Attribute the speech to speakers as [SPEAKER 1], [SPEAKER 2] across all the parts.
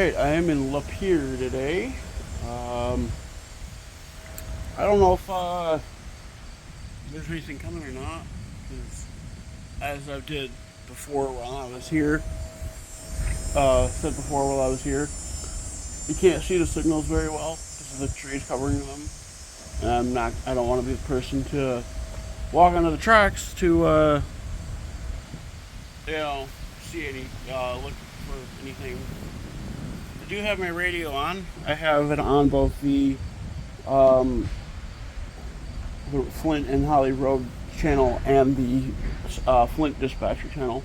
[SPEAKER 1] Alright, I am in Lapeer today. Um, I don't know if there's anything coming or not, because as I did before while I was here, said before while I was here, you can't see the signals very well because of the trees covering them. And I don't want to be the person to walk onto the tracks to, you know, see any, look for anything. I do have my radio on. I have it on both um, the Flint and Holly Road channel and the Flint Dispatcher channel.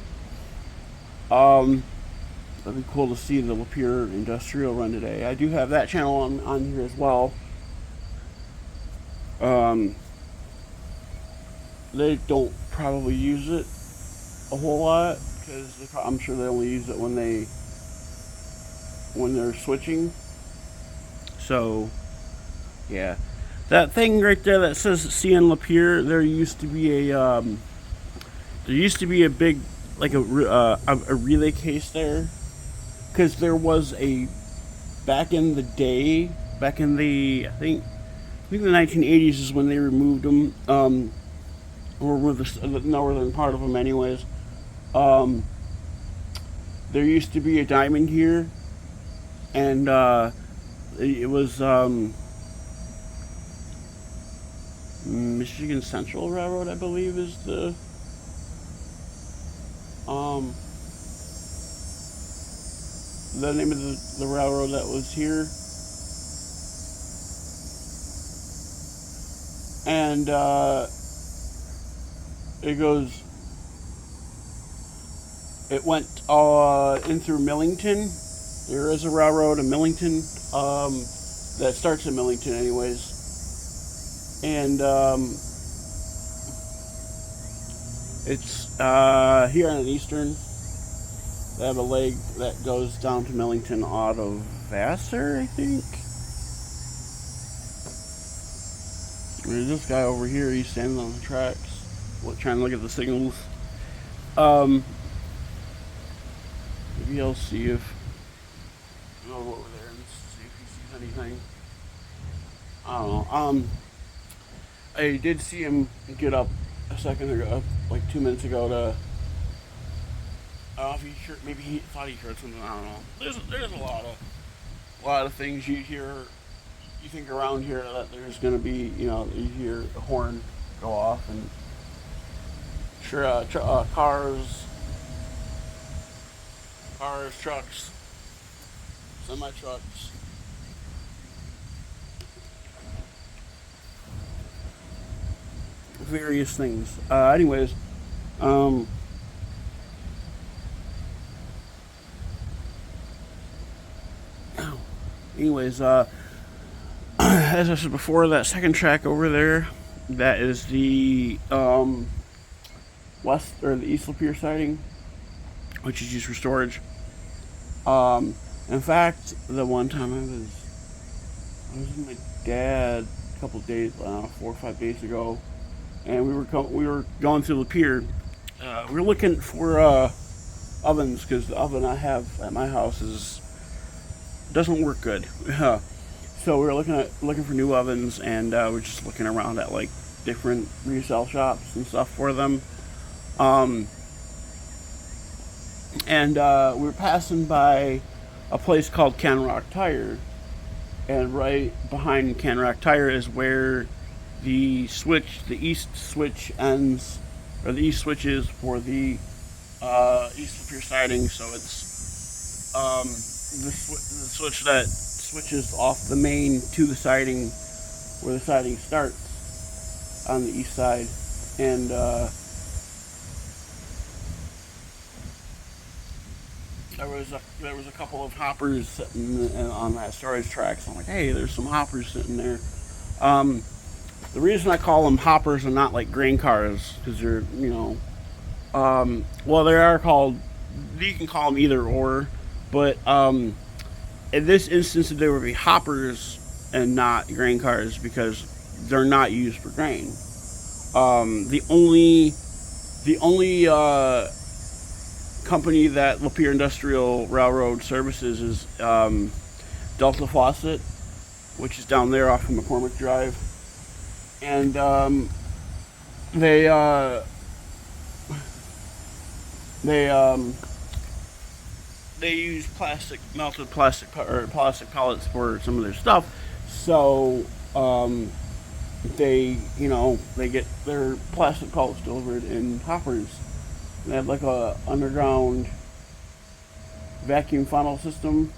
[SPEAKER 1] It'd be cool to see the Lapeer Industrial run today. I do have that channel on here as well. They don't probably use it a whole lot because I'm sure they only use it when they're switching. So, yeah, that thing right there that says CN Lapeer. There used to be a big like a relay case there, because there was a back in the day, back in the I think the 1980s is when they removed them, or with the northern part of them, anyways. There used to be a diamond here, and it was Michigan Central Railroad, I believe, is the name of the railroad that was here. And it went in through Millington. There is a railroad in Millington that starts in Millington, anyways. And it's here on Eastern. They have a leg that goes down to Millington out of Vassar, I think. There's this guy over here. He's standing on the tracks, trying to look at the signals. Maybe I'll see if I'll go over there and see if he sees anything. I don't know. I did see him get up a second ago, like 2 minutes ago, to. I don't know if he heard, maybe he thought he heard something. I don't know. There's a lot of things you hear. You think around here that there's going to be, you hear a horn go off, and sure, cars, trucks, semi-trucks. Various things. Anyways, as I said before, that second track over there, that is the west or the East Lapeer siding, which is used for storage. In fact, the one time I was with my dad a couple of days, 4 or 5 days ago, and we were going through Lapeer. We were looking for ovens, because the oven I have at my house doesn't work good. So we were looking for new ovens, and we're just looking around at like different resale shops and stuff for them. And we were passing by a place called Can Rock Tire, and right behind Can Rock Tire is where the east switch ends, or the east switch is for the East Lapeer siding. So it's the switch that switches off the main to the siding, where the siding starts on the east side. And there was a couple of hoppers sitting on that storage track. So I'm like, hey, there's some hoppers sitting there. The reason I call them hoppers and not like grain cars, because they're, well, they are called. You can call them either or, but in this instance, they would be hoppers and not grain cars, because they're not used for grain. The only company that Lapeer Industrial Railroad services is Delta Faucet, which is down there off of McCormick Drive. And they use melted plastic pellets for some of their stuff. So they get their plastic pellets delivered in hoppers. They have like a underground vacuum funnel system.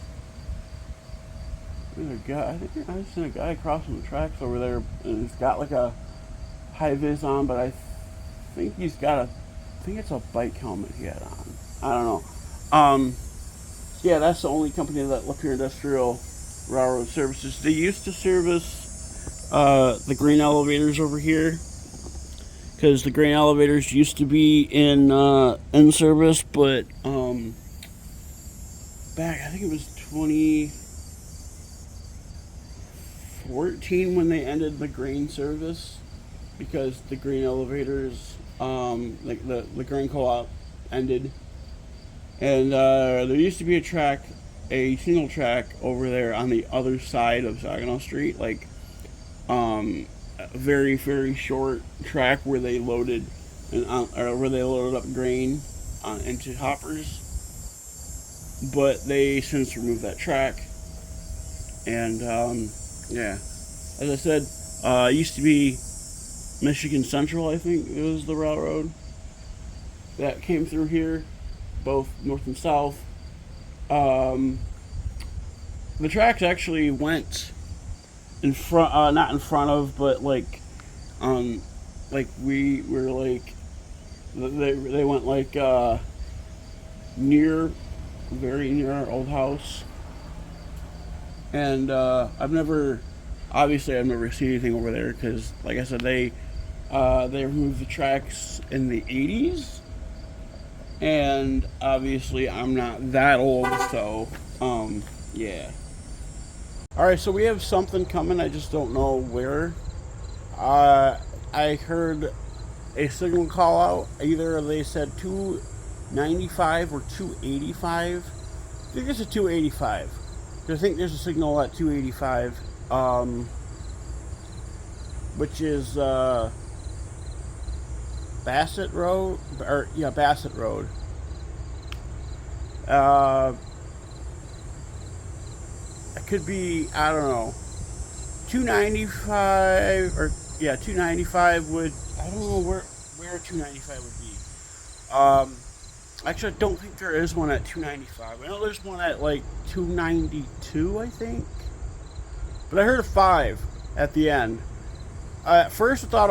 [SPEAKER 1] There's a guy. I think I've seen a guy crossing the tracks over there, and he's got like a high vis on, but I think he's got I think it's a bike helmet he had on. I don't know. Yeah, that's the only company that Lapeer Industrial Railroad services. They used to service the grain elevators over here, because the grain elevators used to be in service, but back, I think it was 2014 when they ended the grain service, because the grain elevators, like the grain co-op ended. And there used to be a single track over there on the other side of Saginaw Street, like a very, very short track where they loaded up grain into hoppers. But they since removed that track. And yeah, as I said, it used to be Michigan Central, I think it was the railroad that came through here, both north and south. The tracks actually went in front, not in front of, but like we were like, they went like very near our old house. And I've never seen anything over there, because like I said, they removed the tracks in the 80s. And obviously I'm not that old, so yeah. Alright, so we have something coming, I just don't know where. I heard a signal call out. Either they said 295 or 285. I think it's a 285. I think there's a signal at 285, which is Bassett Road, Bassett Road. It could be, I don't know, 295 or 295 would, I don't know where 295 would be. Actually, I don't think there is one at 295. I know there's one at like 292, I think. But I heard a 5 at the end. At first I thought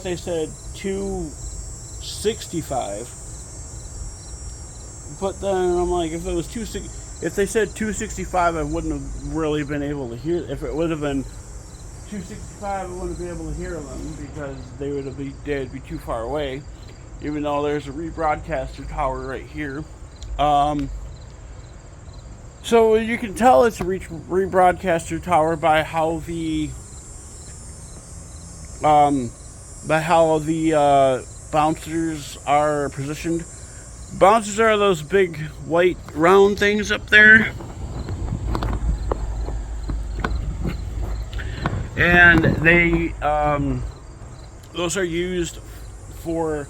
[SPEAKER 1] they said 265. But then I'm like, if they said 265, I wouldn't have really been able to hear. If it would have been 265, I wouldn't be able to hear them, because they'd be too far away. Even though there's a rebroadcaster tower right here. So you can tell it's a rebroadcaster tower by how the bouncers are positioned. Bouncers are those big white round things up there. And they those are used for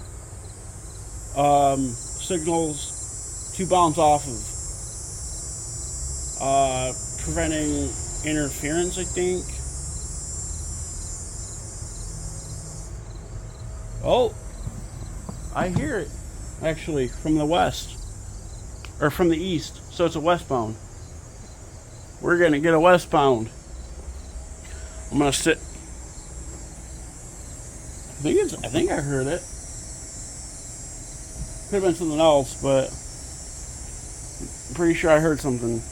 [SPEAKER 1] signals to bounce off of, preventing interference, I think. Oh, I hear it, actually, from the west, or from the east, so it's a westbound. We're gonna get a westbound. I'm gonna sit. I think I heard it. Could have been something else, but I'm pretty sure I heard something.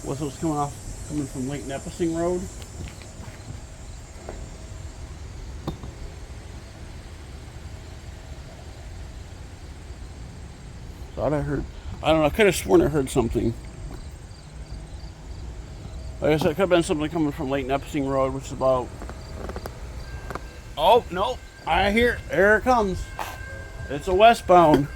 [SPEAKER 1] What's coming from Lake Nipissing Road? Thought I heard. I don't know. I could have sworn I heard something. Like I said, it could have been something coming from Lake Nipissing Road, which is about. Oh no! I hear, there it comes. It's a westbound.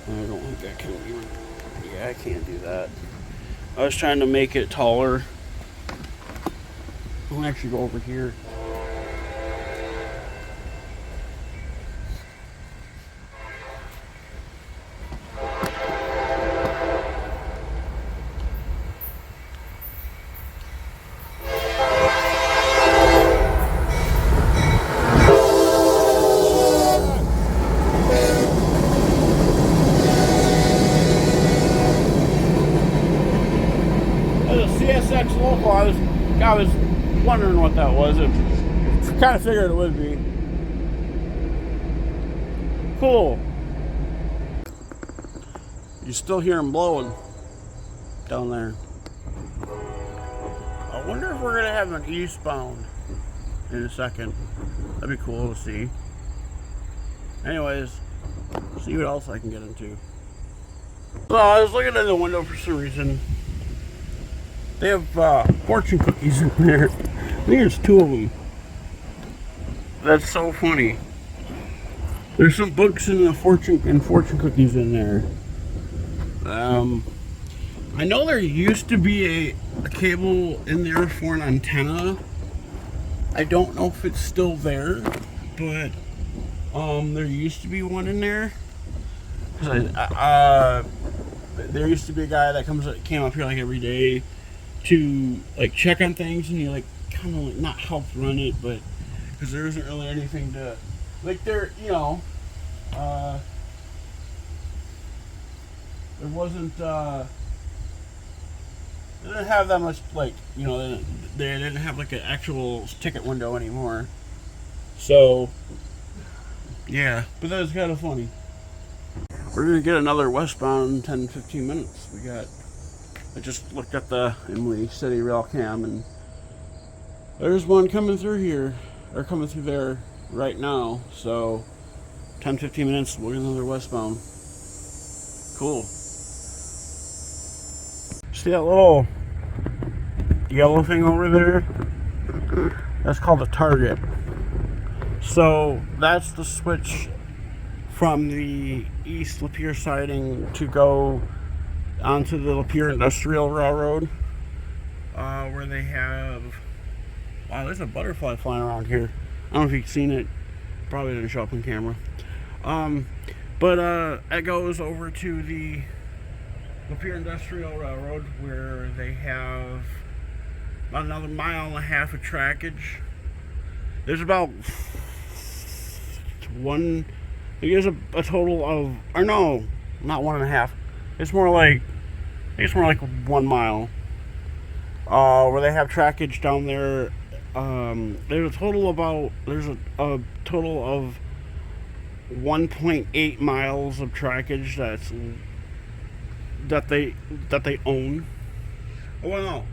[SPEAKER 1] I don't think I can even, yeah, I can't do that. I was trying to make it taller. I'll actually go over here. CSX local. I was wondering what that was. I kind of figured it would be. Cool. You still hear them blowing down there. I wonder if we're gonna have an eastbound in a second. That'd be cool to see. Anyways, see what else I can get into. So I was looking in the window for some reason. They have fortune cookies in there. I think there's 2 of them. That's so funny. There's some books in the fortune cookies in there. I know there used to be a cable in there for an antenna. I don't know if it's still there, but there used to be one in there. There used to be a guy that came up here like every day to like check on things, and he like kind of like not help run it, but because there isn't really anything to like there, you know, there wasn't they didn't have that much, like, you know, they didn't have like an actual ticket window anymore. So yeah, but that was kind of funny. We're gonna get another westbound in 10-15 minutes. I just looked at the Emily City rail cam, and there's one coming through here, or coming through there right now. So 10-15 minutes, we'll get another westbound. Cool. See that little yellow thing over there? That's called a target. So that's the switch from the East Lapeer siding to go onto the Lapeer Industrial Railroad, where they have, wow, there's a butterfly flying around here. I don't know if you've seen it. Probably didn't show up on camera. But it goes over to the Lapeer Industrial Railroad, where they have about another 1.5 miles of trackage. There's about there's a total of, or no, not 1.5. It's more like, I think it's more like 1 mile. Where they have trackage down there. There's a total of 1.8 miles of trackage that they own. Oh well,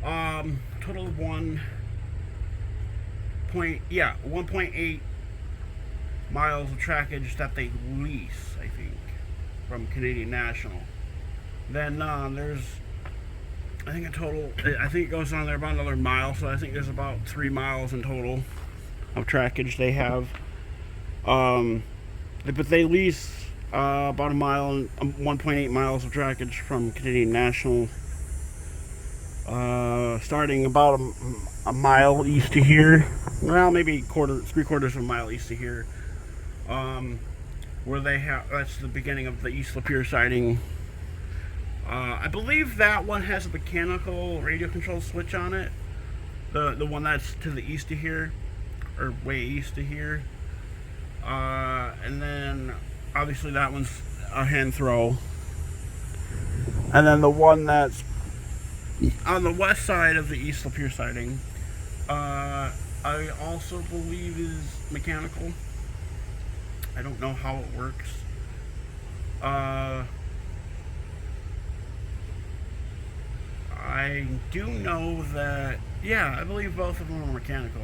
[SPEAKER 1] no. Total of 1.8 miles of trackage that they lease, I think, from Canadian National. Then there's, I think it goes on there about another mile, so I think there's about 3 miles in total of trackage they have. But they lease about 1.8 miles of trackage from Canadian National, starting about a mile east of here. Well, maybe 3/4 of a mile east of here. Where they have, that's the beginning of the East Lapeer siding. I believe that one has a mechanical radio control switch on it. The one that's to the east of here, or way east of here. And then obviously that one's a hand throw. And then the one that's on the west side of the East Lapeer siding, I also believe is mechanical. I don't know how it works. I do know that, yeah, I believe both of them are mechanical.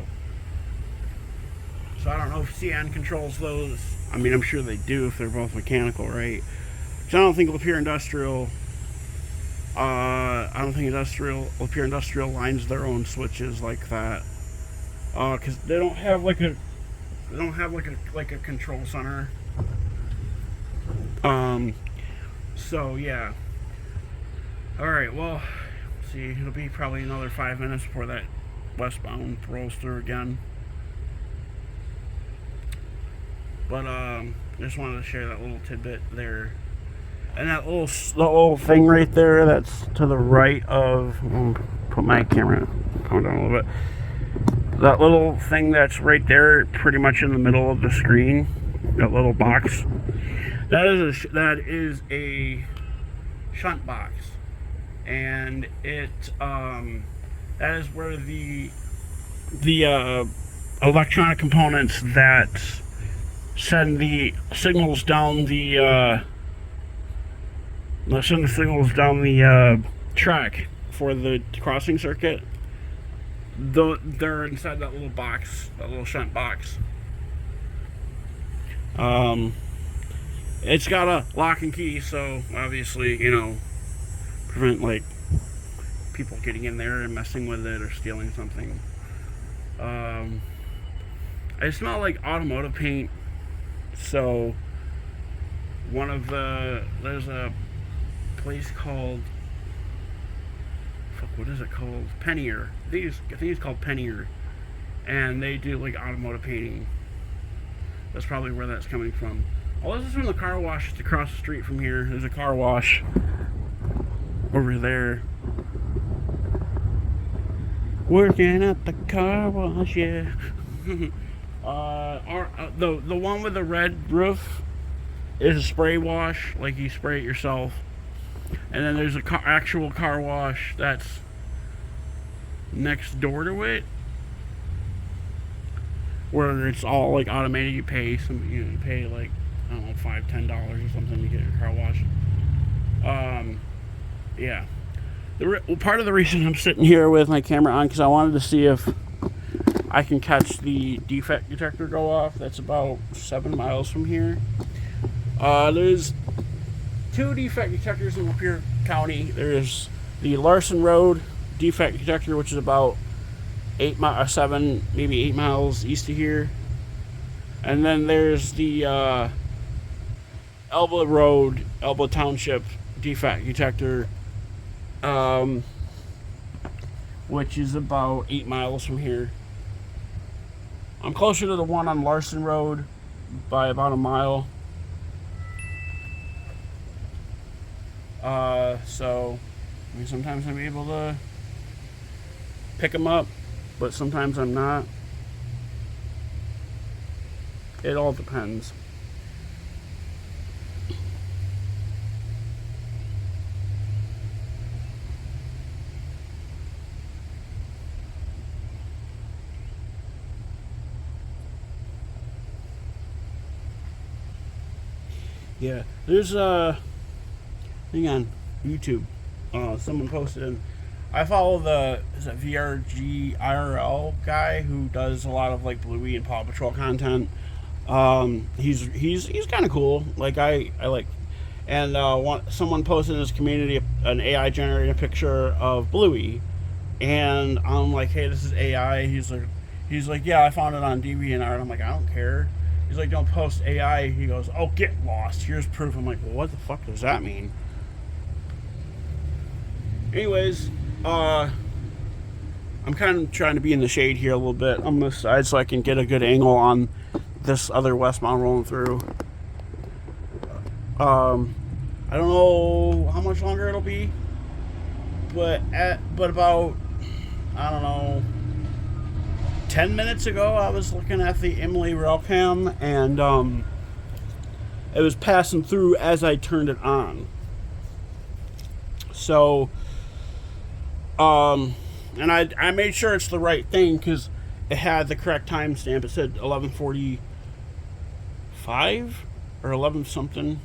[SPEAKER 1] So I don't know if CN controls those. I mean, I'm sure they do if they're both mechanical, right? So I don't think Lapeer Industrial. I don't think Lapeer Industrial lines their own switches like that. Because they don't have like a control center. So yeah. All right. Well, see, it'll be probably another 5 minutes before that westbound rolls through again. But just wanted to share that little tidbit there. And that little thing right there that's to the right of, I'll put my camera down a little bit. That little thing that's right there, pretty much in the middle of the screen, that little box, that is a shunt box. And it that is where the electronic components that send the signals down the track for the crossing circuit. They're inside that little box, that little shunt box. It's got a lock and key, so obviously, prevent like people getting in there and messing with it or stealing something. I smell like automotive paint. So there's a place called, what is it called? Pennier. I think it's called Pennier, and they do like automotive painting. That's probably where that's coming from. Oh, this is from the car wash just across the street from here. There's a car wash over there. Working at the car wash, yeah. The one with the red roof is a spray wash, like you spray it yourself. And then there's a actual car wash that's next door to it, where it's all like automated. You pay you pay like, I don't know, $5-10 or something to get your car washed. Yeah. Part of the reason I'm sitting here with my camera on, because I wanted to see if I can catch the defect detector go off. That's about 7 miles from here. There's 2 defect detectors in Lapeer County. There's the Larson Road defect detector, which is about 8 miles east of here. And then there's the Elba Township defect detector, which is about 8 miles from here. I'm closer to the one on Larson Road by about a mile. So I mean, sometimes I'm able to pick them up, but sometimes I'm not. It all depends. Yeah, there's a thing on YouTube. Someone posted, and I follow the VRG IRL guy who does a lot of like Bluey and Paw Patrol content. He's kind of cool. Like I like, and someone posted in his community an AI generated picture of Bluey, and I'm like, hey, this is AI. He's like, yeah, I found it on DeviantArt. I'm like, I don't care. He's like, don't post AI. He goes, oh, get lost. Here's proof. I'm like, well, what the fuck does that mean? Anyways, I'm kind of trying to be in the shade here a little bit on this side so I can get a good angle on this other westbound rolling through. I don't know how much longer it'll be, but about, I don't know, 10 minutes ago I was looking at the Emily rail cam, and it was passing through as I turned it on. So and I made sure it's the right thing because it had the correct timestamp. It said 11:45 or 11 something.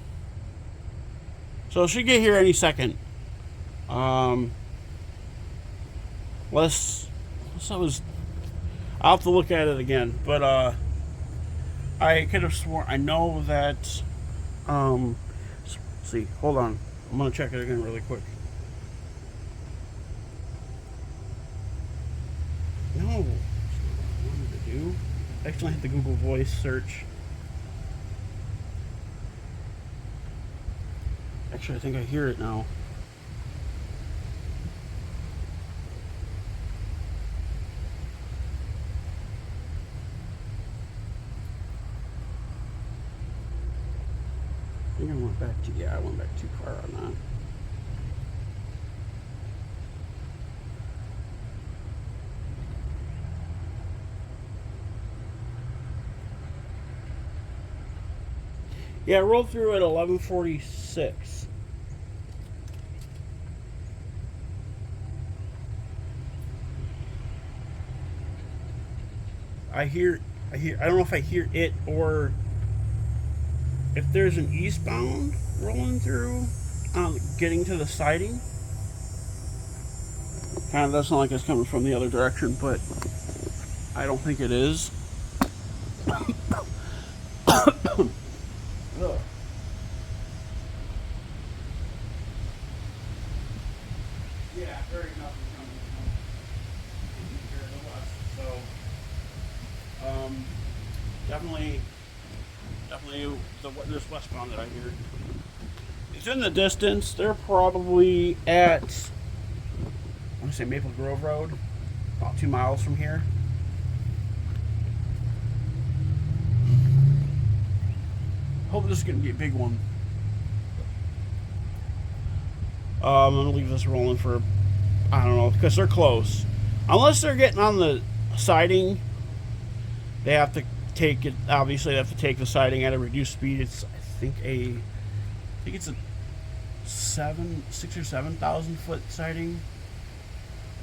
[SPEAKER 1] So it should get here any second. I'll have to look at it again, but I could have sworn. I know that. Um, see, hold on. I'm gonna check it again really quick. No, that's not what I wanted to do. I actually hit the Google Voice search. Actually, I think I hear it now. I think I went back to, yeah, I went back too far on that. Yeah, I rolled through at 11:46. I don't know if I hear it or if there's an eastbound rolling through, getting to the siding. Kind of does sound like it's coming from the other direction, but I don't think it is. Yeah, very nothing coming from here in the west. So, definitely this westbound that I hear. It's in the distance. They're probably at, I want to say Maple Grove Road, about 2 miles from here. Hope this is going to be a big one. I'm going to leave this rolling for, I don't know, because they're close. Unless they're getting on the siding, they have to take it, obviously they have to take the siding at a reduced speed. It's, I think it's a 6,000 or 7,000 foot siding.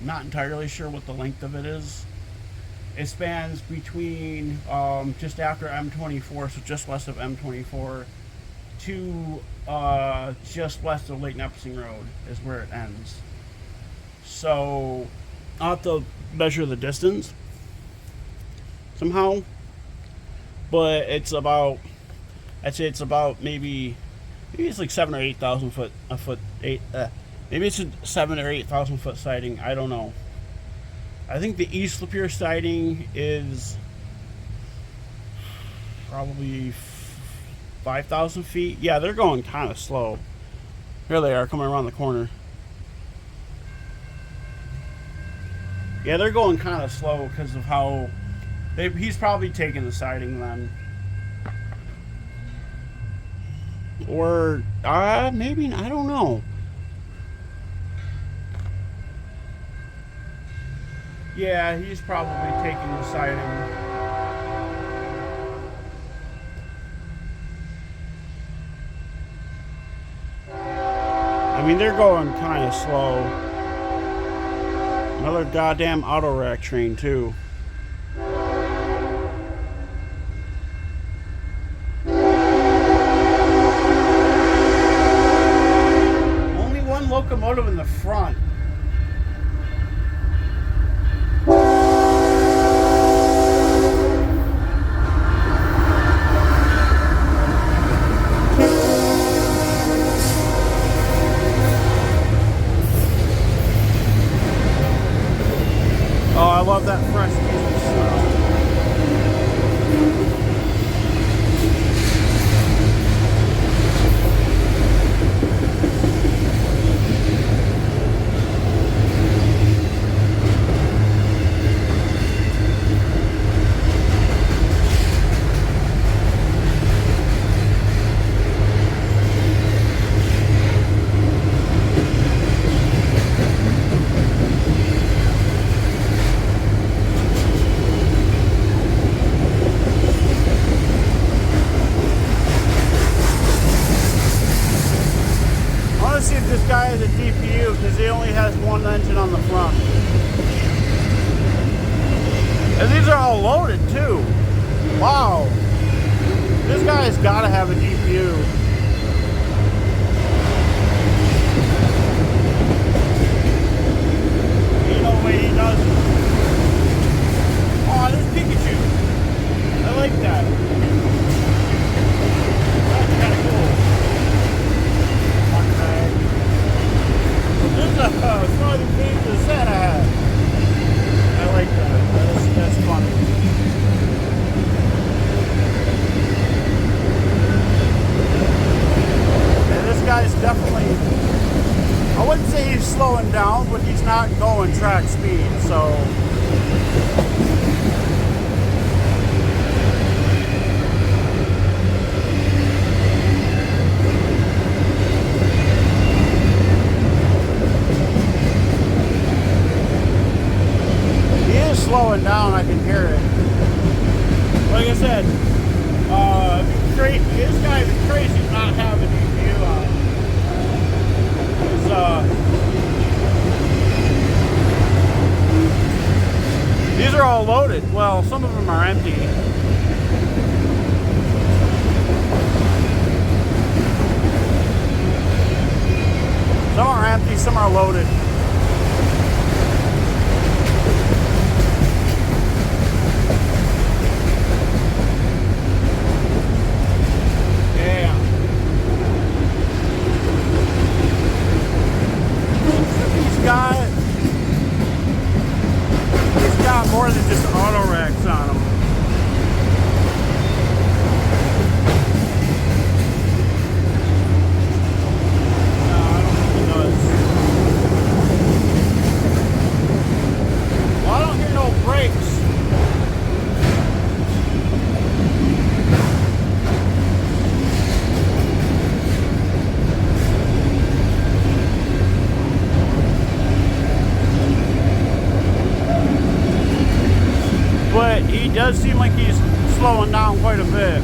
[SPEAKER 1] I'm not entirely sure what the length of it is. It spans between just after M24, so just west of M24, to just west of Lake Nipissing Road is where it ends. So I'll have to measure the distance somehow, but it's about, I'd say it's about maybe it's like 7 or 8,000 foot, maybe it's a 7 or 8,000 foot siding. I don't know. I think the East Lapeer siding is probably 5,000 feet. Yeah, they're going kind of slow. Here they are coming around the corner. Yeah, they're going kind of slow because of how he's probably taking the siding then. Or maybe, I don't know. Yeah, he's probably taking the siding. I mean, they're going kind of slow. Another goddamn auto rack train, too. Only one locomotive in the front. Oh, I love that fresh diesel smell. See if this guy has a DPU because he only has one engine on the front. And these are all loaded too. Wow. This guy's got to have a DPU. Ain't no way he doesn't. Oh, there's Pikachu. I like that. said, this guy would be crazy to not have a DPU on. These are all loaded. Well, some of them are empty. Some are empty, some are loaded. He's got more than just auto racks on him. No, I don't think he does. Well, I don't hear no brakes. But he does seem like he's slowing down quite a bit.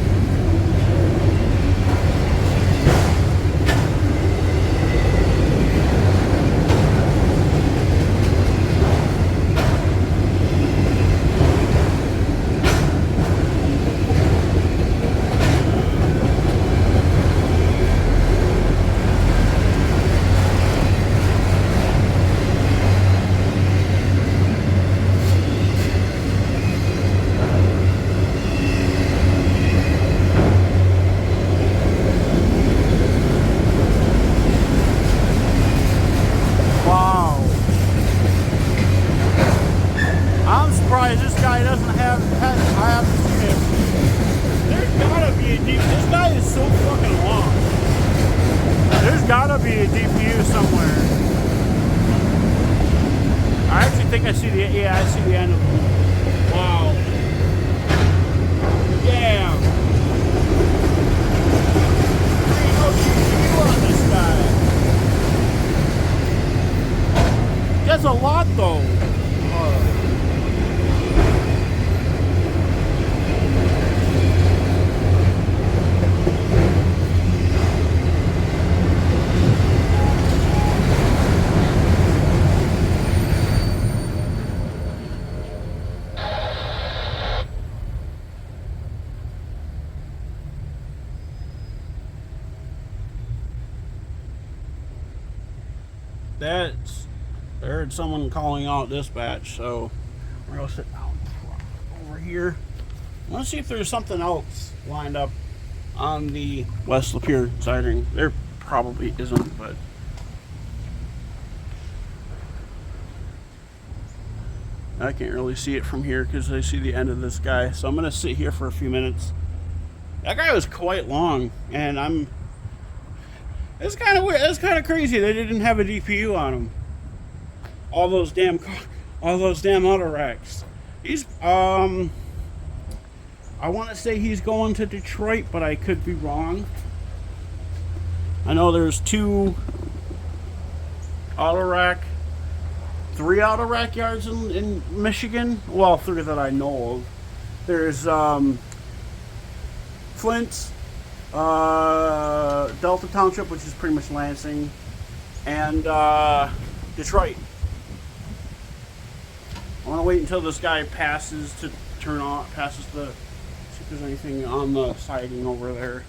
[SPEAKER 1] This guy doesn't have, I haven't seen him. There's gotta be a DPU. This guy is so fucking long. There's gotta be a DPU somewhere. I actually think I see the, yeah, I see the end of it. Wow. Damn. There ain't no DPU on this guy. That's a lot though. I heard someone calling out dispatch, so we're gonna sit down over here. Let's see if there's something else lined up on the West Lapeer siding. There probably isn't, but I can't really see it from here because I see the end of this guy. So I'm gonna sit here for a few minutes. That guy was quite long, and it's kind of weird. It's kind of crazy they didn't have a DPU on him. All those damn auto racks. He's I want to say he's going to Detroit, but I could be wrong. I know there's three auto rack yards in Michigan. Well, three that I know of. There's Flint, Delta Township, which is pretty much Lansing, and Detroit. I want to wait until this guy passes to turn on, see if there's anything on the siding over there.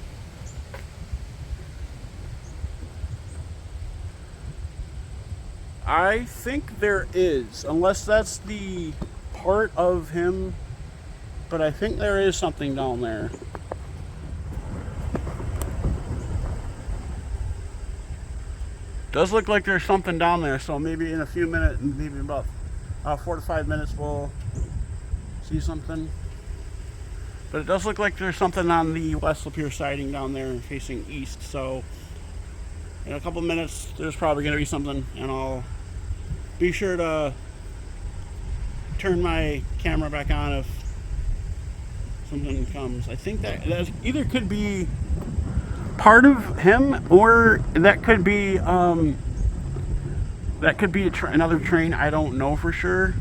[SPEAKER 1] I think there is, unless that's the part of him, but I think there is something down there. Does look like there's something down there, so maybe in a few minutes, maybe about 4 to 5 minutes, we'll see something. But it does look like there's something on the West Lapeer siding down there facing east, so in a couple minutes there's probably going to be something, and I'll be sure to turn my camera back on if something comes. I think that either could be part of him, or that could be another train. I don't know for sure,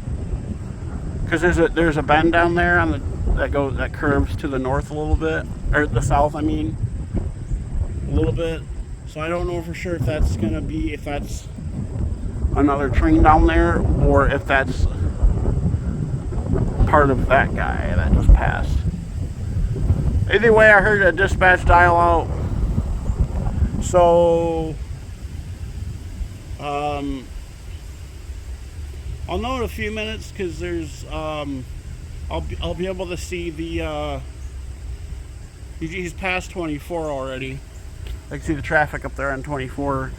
[SPEAKER 1] because there's a bend down there on the that curves to the north a little bit, or the south, I mean, a little bit. So I don't know for sure if that's another train down there, or if that's part of that guy that just passed. Either way, I heard a dispatch dial out. So, I'll know in a few minutes because there's, I'll be able to see the, he's past 24 already. I can see the traffic up there on 24.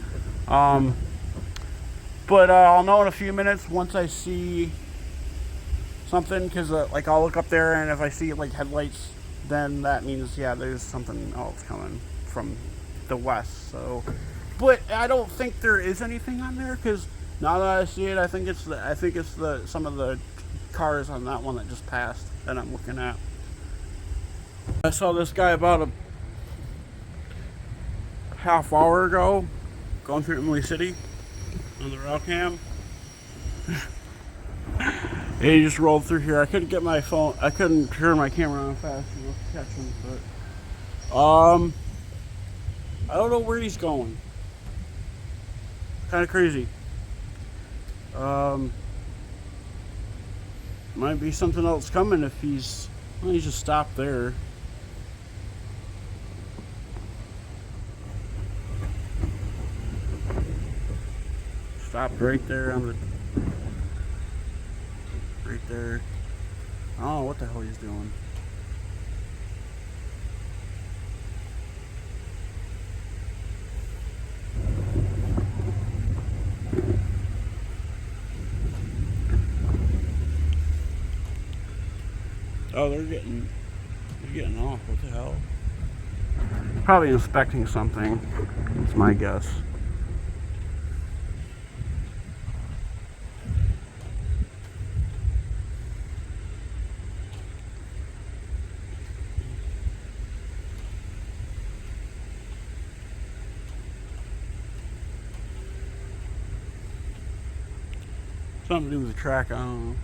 [SPEAKER 1] But I'll know in a few minutes once I see something, because like I'll look up there, and if I see like headlights, then that means, yeah, there's something else coming from the west. So, but I don't think there is anything on there, because now that I see it, I think it's some of the cars on that one that just passed that I'm looking at. I saw this guy about a half hour ago going through Emily City on the rail cam. He just rolled through here. I couldn't get my phone. I couldn't turn my camera on fast enough to catch him, but I don't know where he's going. Kind of crazy. Might be something else coming if he's just stopped there. Stopped right there on the right there. I don't know what the hell he's doing. Oh, they're getting off. What the hell? Probably inspecting something. That's my guess. Something to do with the track, I don't know.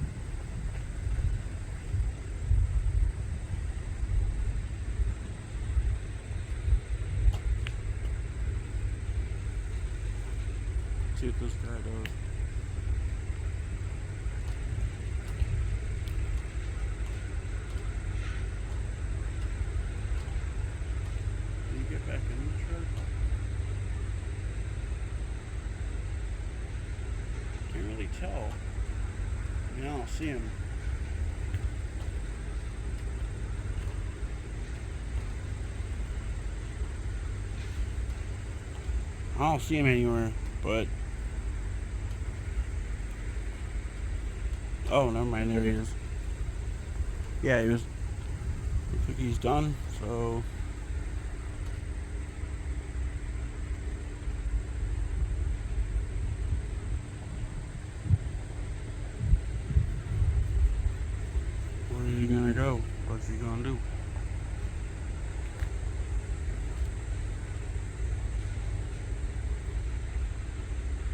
[SPEAKER 1] See what this guy does. Can you get back in the truck? Can't really tell. I mean, I don't see him. I don't see him anywhere, but oh, never mind, there he is. Yeah, he was. Looks like he's done, so. Where is he gonna go? What's he gonna do?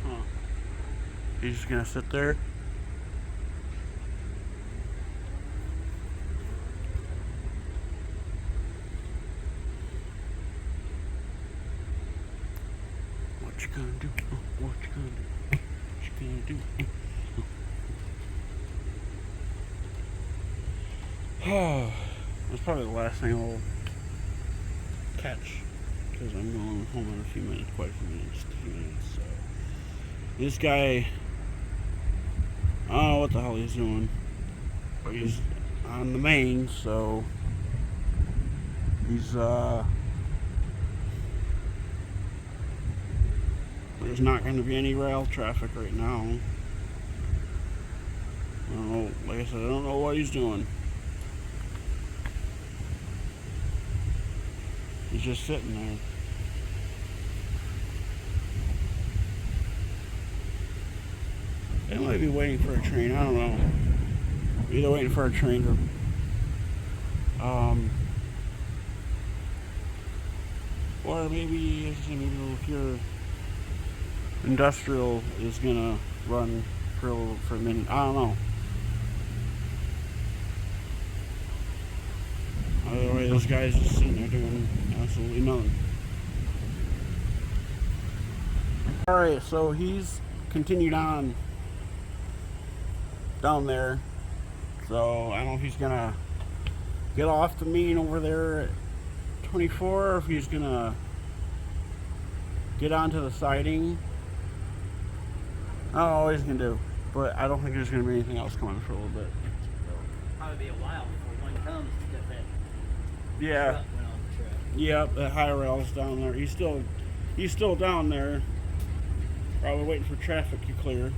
[SPEAKER 1] Huh. He's just gonna sit there? What you gonna do? What you gonna do? What you gonna do? That's probably the last thing I'll catch, because I'm going home in a few minutes, quite a few minutes, so. This guy, I don't know what the hell he's doing, but he's on the main, so he's, there's not going to be any rail traffic right now. I don't know, like I said, I don't know what he's doing. He's just sitting there. They might be waiting for a train, I don't know. Either waiting for a train or maybe if your industrial is gonna run for a minute. I don't know. those guys just sitting there doing absolutely nothing. Alright, so he's continued on down there. So I don't know if he's gonna get off the main over there at 24 or if he's gonna get onto the siding. I don't know what he's gonna do, but I don't think there's gonna be anything else coming for a little bit.
[SPEAKER 2] It'll probably be a while before one comes because that
[SPEAKER 1] Yeah.
[SPEAKER 2] truck went on the track.
[SPEAKER 1] Yep, the high rail's down there. He's still down there. Probably waiting for traffic to clear.